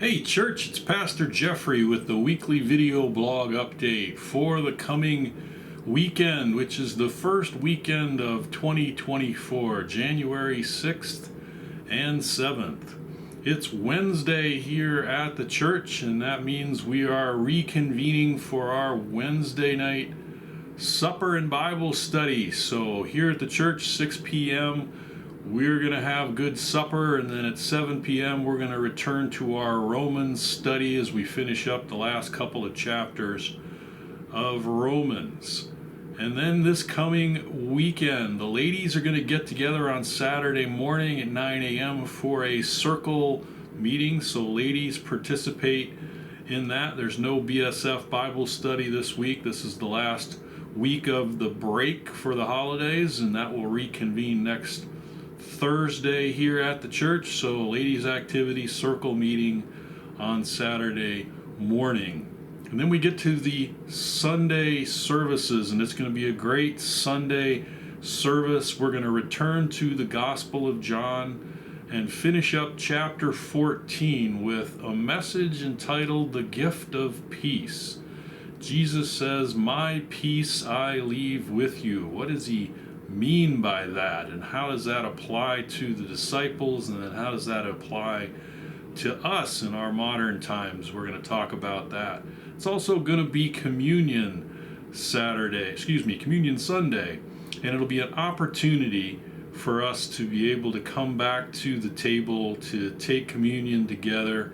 Hey church, it's Pastor Geoffrey with the weekly video blog update for the coming weekend, which is the first weekend of 2024, January 6th and 7th. It's Wednesday here at the church, and that means we are reconvening for our Wednesday night supper and Bible study. So here at the church, 6 p.m., we're going to have good supper, and then at 7 p.m. we're going to return to our Romans study as we finish up the last couple of chapters of Romans. And then this coming weekend, the ladies are going to get together on Saturday morning at 9 a.m. for a circle meeting. So ladies, participate in that. There's no BSF Bible study this week. This is the last week of the break for the holidays, and that will reconvene next Thursday here at the church. So ladies activity circle meeting on Saturday morning. And then we get to the Sunday services, and it's going to be a great Sunday service. We're going to return to the Gospel of John and finish up chapter 14 with a message entitled The Gift of Peace. Jesus says, "My peace I leave with you." What does he mean by that, and how does that apply to the disciples, and then how does that apply to us in our modern times? We're going to talk about that. It's also going to be communion Sunday, and it'll be an opportunity for us to be able to come back to the table, to take communion together,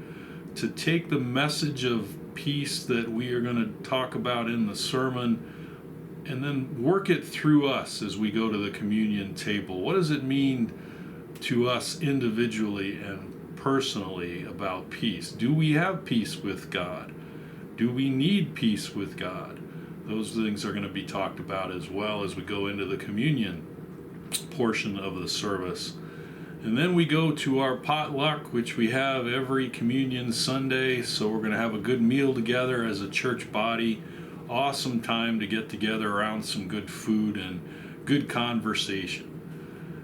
to take the message of peace that we are going to talk about in the sermon, and then work it through us as we go to the communion table. What does it mean to us individually and personally about peace? Do we have peace with God? Do we need peace with God? Those things are going to be talked about as well as we go into the communion portion of the service. And then we go to our potluck, which we have every communion Sunday. So we're going to have a good meal together as a church body. Awesome time to get together around some good food and good conversation.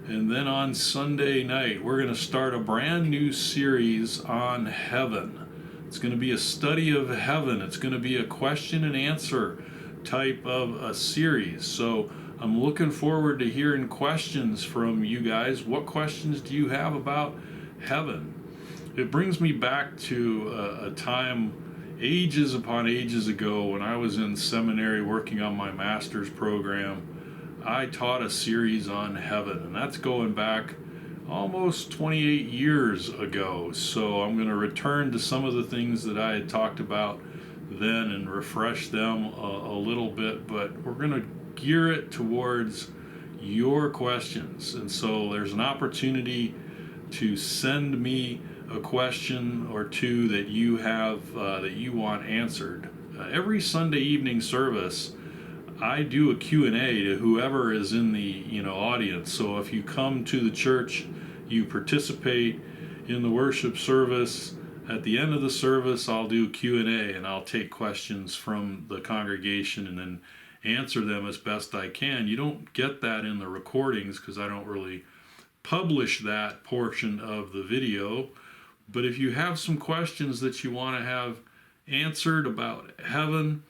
And then on Sunday night, we're going to start a brand new series on heaven. It's going to be a study of heaven. It's going to be a question and answer type of a series. So I'm looking forward to hearing questions from you guys. What questions do you have about heaven? It brings me back to a time ages upon ages ago when I was in seminary working on my master's program. I taught a series on heaven, and that's going back almost 28 years ago. So I'm going to return to some of the things that I had talked about then and refresh them a little bit, but we're going to gear it towards your questions. And so there's an opportunity to send me a question or two that you have that you want answered. Every Sunday evening service, I do a Q&A to whoever is in the audience. So if you come to the church, you participate in the worship service. At the end of the service, I'll do Q&A, and I'll take questions from the congregation and then answer them as best I can. You don't get that in the recordings because I don't really publish that portion of the video. But if you have some questions that you want to have answered about heaven,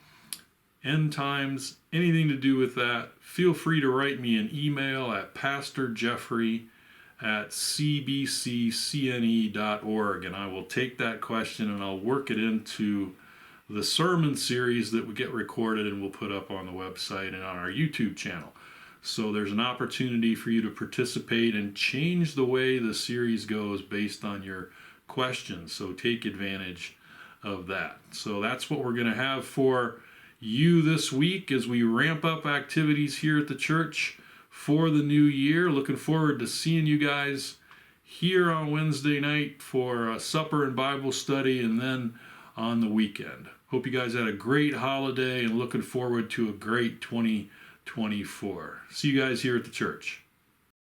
end times, anything to do with that, feel free to write me an email at pastorjeffrey@cbccne.org, and I will take that question and I'll work it into the sermon series that we get recorded and we'll put up on the website and on our YouTube channel. So there's an opportunity for you to participate and change the way the series goes based on your questions. So take advantage of that. So that's what we're going to have for you this week as we ramp up activities here at the church for the new year. Looking forward to seeing you guys here on Wednesday night for a supper and Bible study, and then on the weekend. Hope you guys had a great holiday and looking forward to a great 2024. See you guys here at the church.